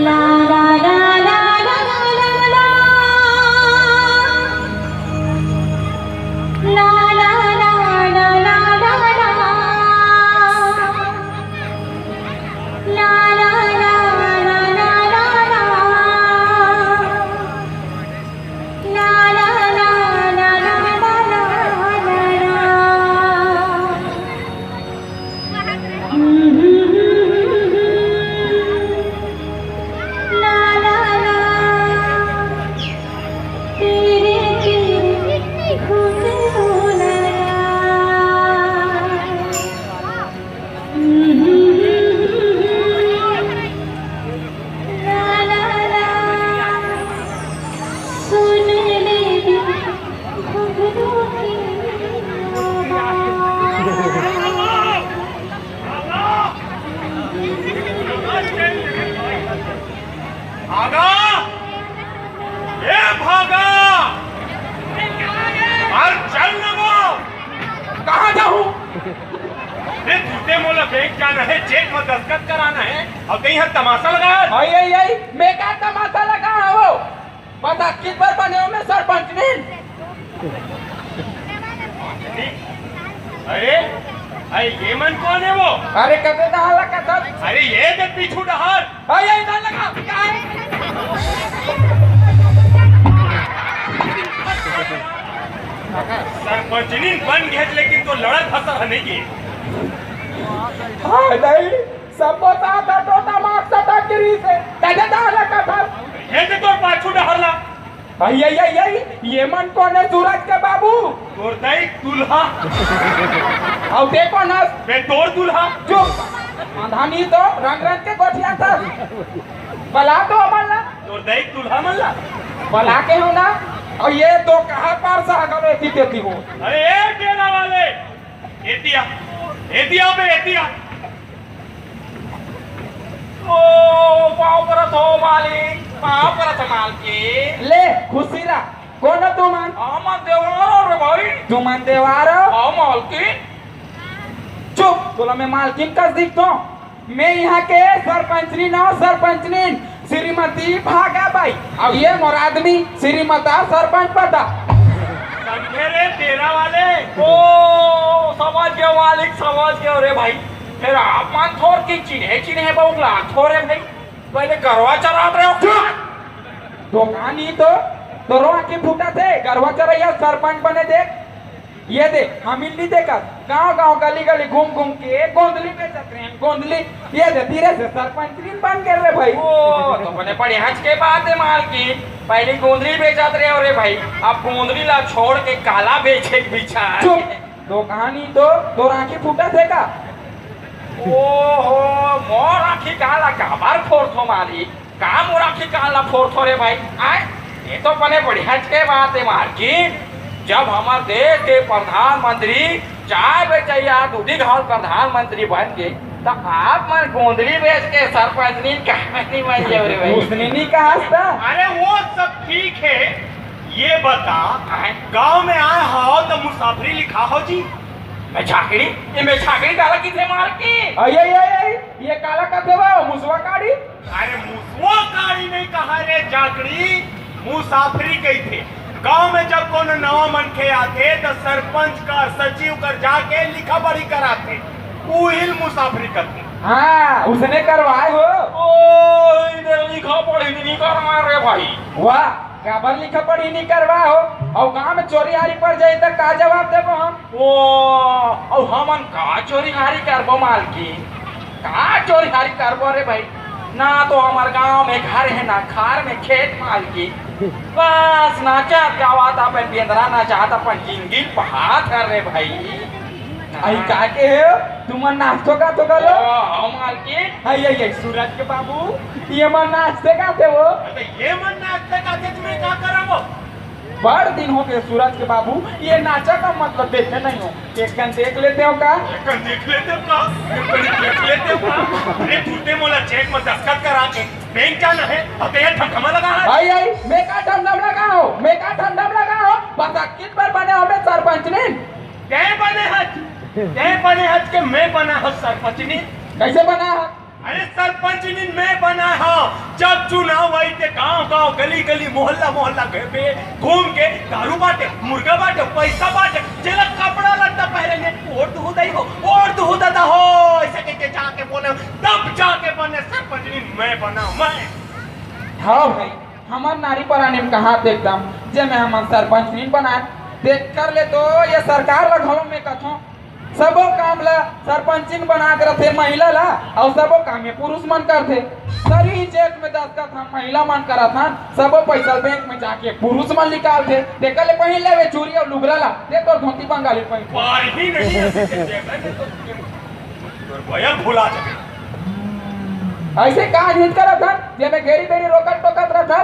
ला ला ला ला ला ला ला ला ला ला ला ला ला ला ला ला भागा ये भागा और चल न वो कहाँ जाऊँ तुझे मोला बैंक जाना है चेक में दस्तखत कराना है और कहीं हर तमाशा लगा है आई मैं क्या तमाशा लगा हो बता किस बार बने हो मैं सरपंच ने अरे अरे ये मन कौन है वो अरे कदे डाला का था अरे ये देख पीछू डहार आई डाल लगा क्या है सरपंचनी बन गए लेकिन तो लड़त हसर नहीं की हां नहीं सब बता तो तमाक सटा गिरी से कदे डाला का था ये तो तोर पाछू डहारला आई ये मन कौन है सूरज के बाबू तोर दाई दुल्हा और देखो ना मैं तोर दुल्हा चुप आधानी तो रंग रंग के गोठिया था बला तो अमला तोर दाई दुल्हा मल्ला बला के हो ना और ये तो कहां पर से अगर ऐसी देती हो अरे ए डेरा वाले एतिया बे एतिया ओ पाव पर तो मालिक पाव पर तो मालिक ले खुशी रा कौन तू मान आमन देवारो रे भाई तू मान देवारो आ मालकिन चुप बोला मैं मालकिन का दिखतो मैं यहाँ के सरपंचनी ना सरपंचनी श्रीमती भागाबाई अब ये मोर आदमी श्रीमता सरपंच पता समझे रे तेरा वाले ओ समझ गया मालिक समझ गया रे भाई तेरा अपमान थोर की चिन्हे बहुला थोरे भाई पहले गरवा चरा रहे हो दुकान ही तो रोआ की फूटा थे गरवा चरैया सरपंच बने देख ये देख हम नहीं देखा गांव गली गली घूम के गोंदली बेचत रहे हैं गोंदली ये दे धीरे से सरपंच बन कर रहे भाई ओ तो बने पड़े हज के बात है मालकिन पहले गोंदली बेचत रहे हो रे भाई अब गोंदली ला छोड़ के काला बेचे बिछा चुप दुकान ही तो राखी फूटा थे का ओहो मोर आखी काला काबार फोड़ थो मालिक का मोर आखी काला फोड़ थो रे भाई आए ये तो बने बढ़िया के बात है मालकिन जब हमारे देश के प्रधानमंत्री चाय बेचैया दूधी घाल प्रधानमंत्री बन गए तो आप मन गोंदली बेच के सरपंच नहीं कहानी बन जाओ रे भाई उसने नहीं कहा था अरे वो सब ठीक है ये बता गांव में आए हो तो मुसाफरी लिखा हो जी मैं झाकड़ी काला कितने मार की आई ये काला का देवा मुसवा काड़ी अरे मुसवा काड़ी नहीं कहा रे झाकड़ी मुसाफरी कही थे गांव में जब कोनो नवा मनखे आते तो सरपंच का सचिव कर जाके लिखा पढ़ी कराते उहिल मुसाफरी करते हाँ उसने करवाए हो ओ इधर लिखा पढ़ी नहीं करवा रे भाई वाह काबर लिखा पढ़ी नहीं करवा हो और गांव में चोरी हारी पड़ जाए तो का जवाब देबो हम ओ और हमन का चोरी हारी करबो मालकिन का चोरी हारी करबो रे भाई ना तो हमारे गांव में घर है ना खार में खेत मालकिन बस नाचा गावात अपन बेंदरा नाचात अपन जिंदगी पहाड़ कर रे भाई आई का के हो तुम नाचतो का तो गलो हम मालकिन आई सूरज के बाबू ये मन नाचते का थे वो तो ये मन नाचते का थे तुम्हें क्या करबो बड़ दिन हो गए सूरज के बाबू ये नाचा का मतलब देखे नहीं हो एक कन देख लेते हो का देख लेते हो का अरे झूठे मोला चेक में दस्तखत करा के बैंक जाना है और तेरे ठमठमा लगा है आई मैं का ठमठम लगा हो बता किस बार बने हो मैं सरपंच ने क्या बने हज के मैं बना हज सरपंच ने कैसे बना अरे सरपंच नीन मैं बना हाँ। जब चुनाव आई थे गांव गांव गली गली मोहल्ला मोहल्ला घर पे घूम के दारू बांटे, मुर्गा बांटे, पैसा बांटे, जिला कपड़ा लत्ता पहने और तो होता ही हो और तो होता था हो ऐसे कहते जाके बोले तब जाके बने सरपंच नीन मैं बना मैं। हाँ भाई हमार नारी परानी में कहा थे एकदम जे मैं हम सरपंच नहीं बनाए देख कर ले तो ये सरकार ला घरों में कथो सबो काम ला सरपंचिन बना के रखे महिला ला और सबो काम में पुरुष मन करते सरी चेक में दस्तखत हम महिला मन करा था सबो पैसा बैंक में जाके पुरुष मन निकाल थे देखा ले पहन ले वे चूड़ी और लुगरा ला दे तो धोती बंगाली पहन बार ही नहीं है तो बयान भुला जाए ऐसे कहा हित करा था जे मैं घेरी बेरी रोकत टोकत रहा था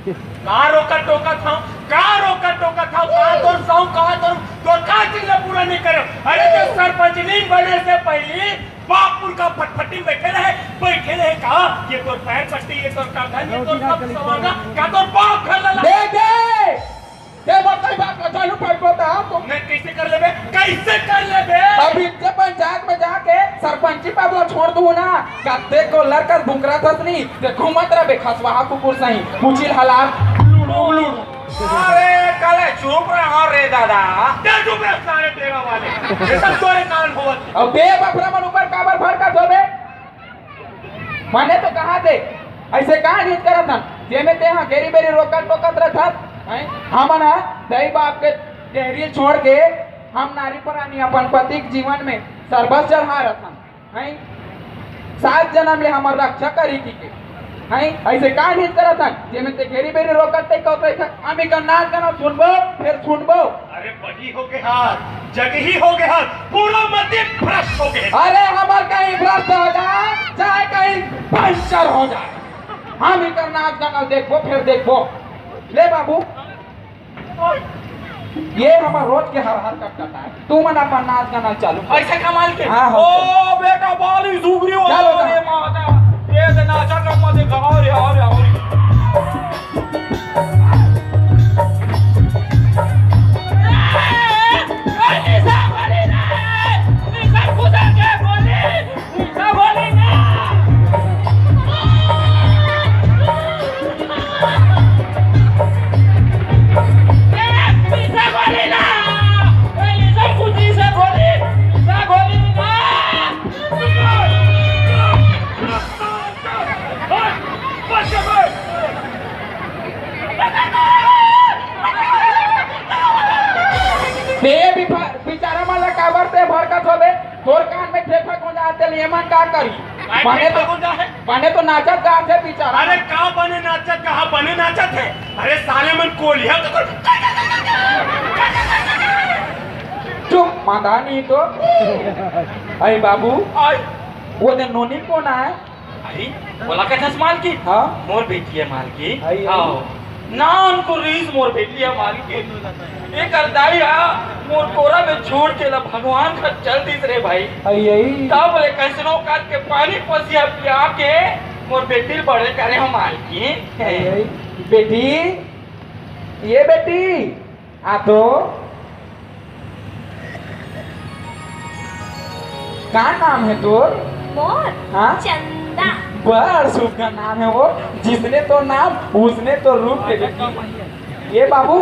कहाँ रोका टोका था कहाँ रोका टोका था कहाँ तोर साहू कहाँ तोर कहाँ चिल्ला पूरा नहीं करे। अरे तो सरपंच नहीं बने से पहले बापुर का फटफटी बैठे रहे कहा ये तोर पैर पट्टी ये तोर कागज ये तोर सब समाना क्या तोर बाप घर ला दे बताई बात का चालू पड़ पता तो मैं कैसे कर लेबे अभी के पंचायत में जाके सरपंची पावला छोड़ दूं ना कत्ते को लड़का भुंकरा था नहीं देखो मत रे खसवा कुकुर सही पूछिल हालात लूड़ू अरे कले चुप रहो रे दादा ते चुप रह सारे तेरा वाले ये सब तोरे कान होवत अब बे बफरा मन ऊपर काबर भर का धोबे माने तो कहा दे ऐसे कहा नहीं करा था जे में ते हां घेरी बेरी रोकत टोकत रहा हैं हम ना दई बाप के डेहरी छोड़ के हम नारी परानी अपन पति के जीवन में सर्वस्व चढ़ा रहा हैं 7 जन्म ले हमार रक्षा करी की के हैं ऐसे का नहीं करा था जे में ते घेरी बेरी रोकत ते कहते था हम का नाच गाना सुनबो फिर सुनबो। अरे बड़ी हो गए हाथ जग ही हो गए हाथ पूरा मध्य भ्रष्ट हो गए। अरे हमार कहीं भ्रष्ट हो जाए चाहे कहीं पंचर हो जाए हम का नाच गाना देखबो फिर देखबो ले बाबू ये हमारा रोज के हर करता है तू मन अपन नाच गाना चालू ऐसा कमाल के हाँ, ओ बेटा बाली सुगरी हो चलो, रे माता ये तो नाचा ड्रामा से गाओ रे आओ बेचारा माला काबर ते भर का थोबे तोर कान में ठेठा को जाते लिए मन का करी बने तो नाचत गात है बेचारा। अरे का बने नाचत कहा बने नाचत है। अरे साले मन कोलिया तो चुप मादानी तो अरे बाबू आई वो दिन नोनी कौन है आई बोला कथस माल की हाँ मोर बेटी है माल की आई, आओ ना उनको रीस मोर बेटी है माल की एक अर्दाई मोर कोरा में छोड़ के ला भगवान का चल दिस रे भाई यही तब ले कैसनो काट के पानी पसिया पिया के मोर बेटी बड़े करे हम माल की बेटी ये बेटी आ तो क्या नाम है तोर मोर हाँ चंदा बड़ शुभ का नाम है वो जिसने तो नाम उसने तो रूप के बेटी ये बाबू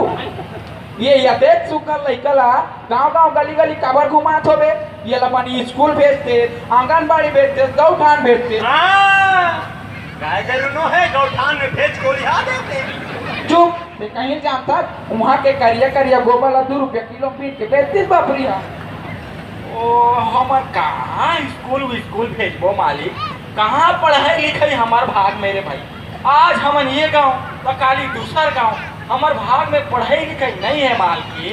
ये यथेच सुकर लइकला गांव-गांव गली-गली काबर घुमात होबे ये लपनी स्कूल भेजते आंगनबाड़ी भेजते गौठान भेजते हां गाय गरु नो है गौठान में भेज को लिया देते चुप ते कहीं जानता वहां के करिया गोबर ला 2 रुपया किलो पीट के बेचती बापरी हां ओ हमर कहाँ स्कूल भेजबो मालिक कहाँ पढ़ाई लिखाई हमार भाग मेरे भाई आज हमन ये गांव तो काली दूसर गांव हमार भाग में पढ़ाई लिखाई नहीं है माल की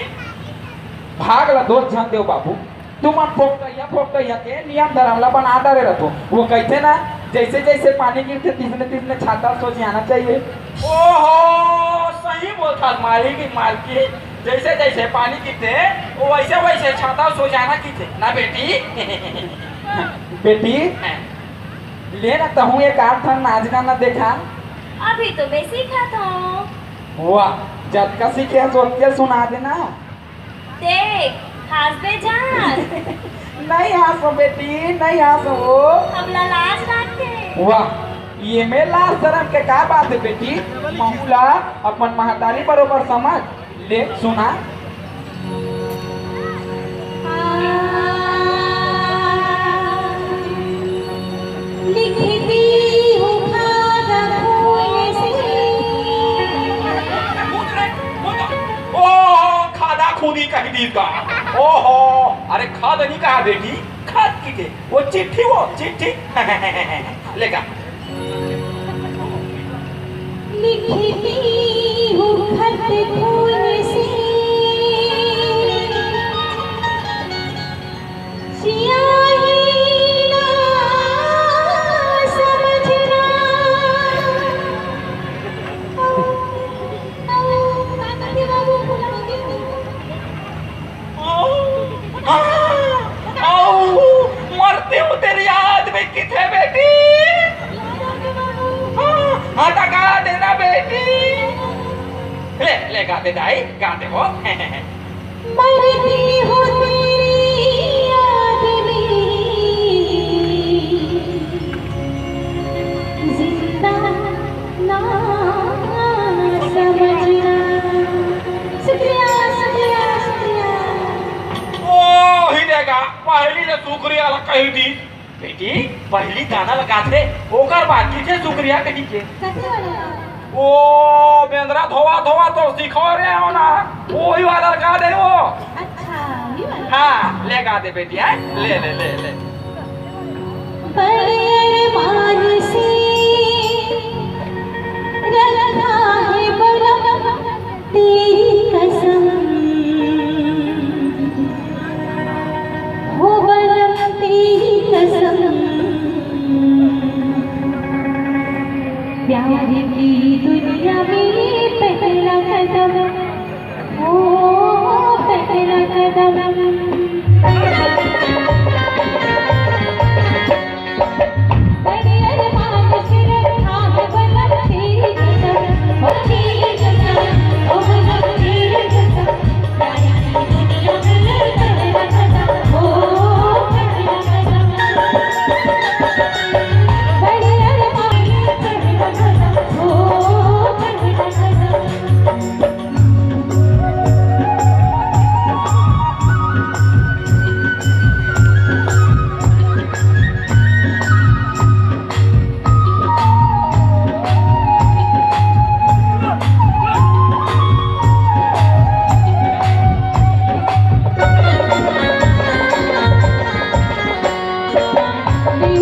भाग ला दोस्त जान देव बाबू तुम फोकटैया के नियम धर्म ला बनाता रहे रहतो वो कहते ना जैसे जैसे पानी गिरते तीसने छाता सोच आना चाहिए। ओहो सही बोलता मालिक जैसे जैसे पानी गिरते वो वैसे वैसे छाता सो जाना कीथे ना बेटी बेटी ले ना तहु एक आठ था नाच गाना देखा अभी तो मैं सीखा था। वाह जब का सीखे सोच के सुना देना देख हाथ पे जान नहीं हंसो बेटी, नहीं हंसो। हमला लाज राखे। वाह, ये में लाज शरम के का बात है बेटी? महुला अपन महतारी बरोबर समझ ले। सुना लिखती हूँ खादा खोए से। ओ खादा खूदी कह दी का। ओहो, अरे खाद नहीं कहा बेटी, खाद की के वो चिट्ठी, वो चिट्ठी लेगा। लिखती हूँ खत खोए से। सियाही ना समझना। मरते हूँ तेरी याद में किथे बेटी। हाँ तो गा देना बेटी। ले गाते दाई, गाते हो। मरती हूँ तेरी याद में, जिंदा ना समझना। शुक्रिया शुक्रिया शुक्रिया। ओ ही देगा, पहली ने शुक्रिया कही थी बेटी। पहली गाना लगाते ओकर बाद किसे शुक्रिया कही के। कैसे वाला? ओ बेंद्रा धोवा धोवा तो सिखो रहे हो ना, वही वाला गा दे वो। अच्छा ये वाला। हाँ ले गा दे बेटी, है ले ले ले ले। बड़े अरमान से रखा है बड़ा तेरी कसम। हो बलम तेरी कसम। प्यार की दुनिया में पहला कदम। ओ पहला कदम। बड़े अरमान से रखा है बलम तेरी कसम। ओ तेरी कसम, ओ बलम तेरी कसम। प्यार की दुनिया में पहला कदम। ओ पहला कदम। बड़े अरमान से पहला कदम। ओ पहला कदम।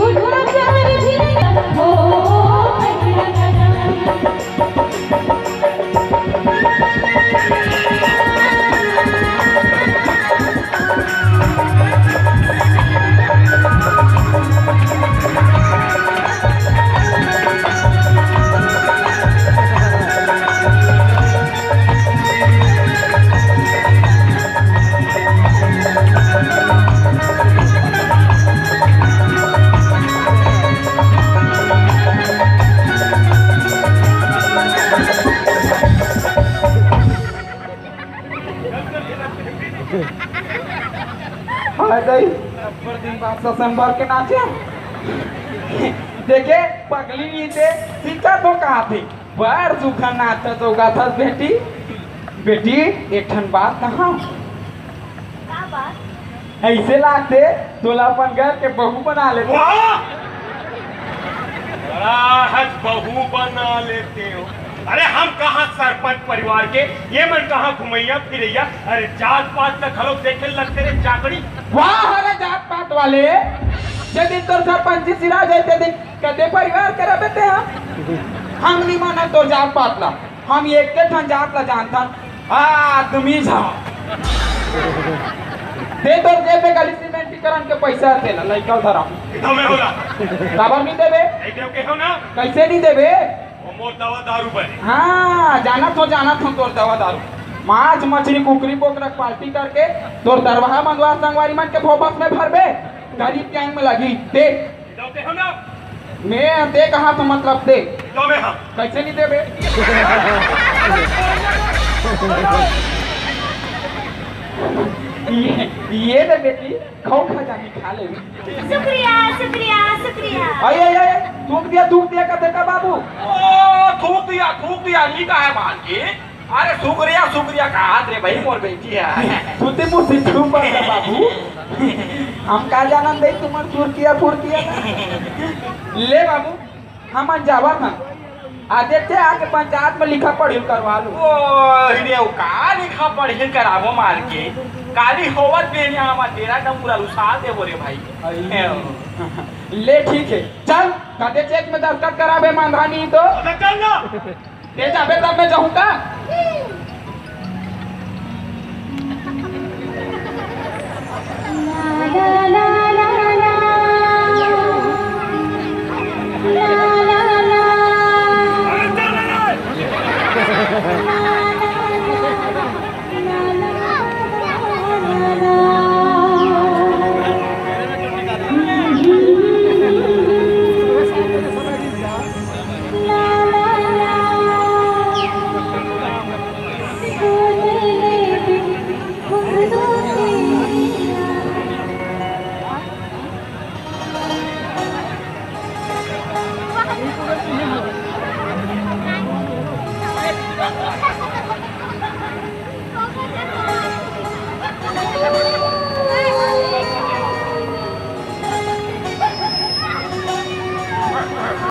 उठा प्यार भी हो पहला कदम। हाय गई पर दिन बाद ससंबर के नाचे। देखे पगली नहीं थे, सीखा तो कहा थी बार सुखा नाचा तो था बेटी। बेटी एक ठन बात कहा, क्या बात? ऐसे लागते तोला अपन घर के बहू बना ले। वाह! बड़ा हज बहू बना लेते हो। अरे हम कहाँ सरपंच परिवार के, ये मन कहाँ घुमैया फिरैया। अरे जात पात तक हलो देखे लगते रे चाकड़ी। वाह हरे जात पात वाले, जे दिन तोर सरपंच सिरा जाते दिन कदे परिवार के रहते हम नहीं माना तो जात पात ला। हम एक के ठन जात ला जानता आदमी झा दे तो दे पे गली सीमेंटीकरण के पैसा देला लइका धरा इधर में होला। खबर नहीं देबे। नहीं देव के हो ना, कैसे नहीं देबे? वो मोर दवा दारू बने। हाँ जाना तो तोर दवा दारू माछ मछली कुकरी बोकरा पार्टी करके तोर दरवाहा मंगवार संगवारी मन के भोपस में भरबे। गरीब गैंग में लगी दे। इधर के हो ना, मैं दे कहा तो मतलब दे। इधर में हम कैसे नहीं देबे? ये ले बेटी खाओ खजानी खा ले शुक्रिया शुक्रिया शुक्रिया। आय थूक दिया कहते का बाबू ओ थूक दिया नहीं का है मालकिन। अरे शुक्रिया शुक्रिया कहा रे भाई मोर बेटी है। तू ते मुझे छुप बाबू हम का जानन दे तुम्हार फुर किया ले बाबू हम जावा ना आदित्य आके पंचायत में लिखा पढ़ी करवा लो। ओ रे का लिखा पढ़ी करावो मालकिन। काली होवत बेनिया हमार तेरा नंबरा रुसा दे बोरे भाई। ले ठीक है चल कदे चेक में दस्तखत करावे मानधानी तो चल ना ते जाबे तब मैं जाऊंगा। ला ला ला ला ला ला ला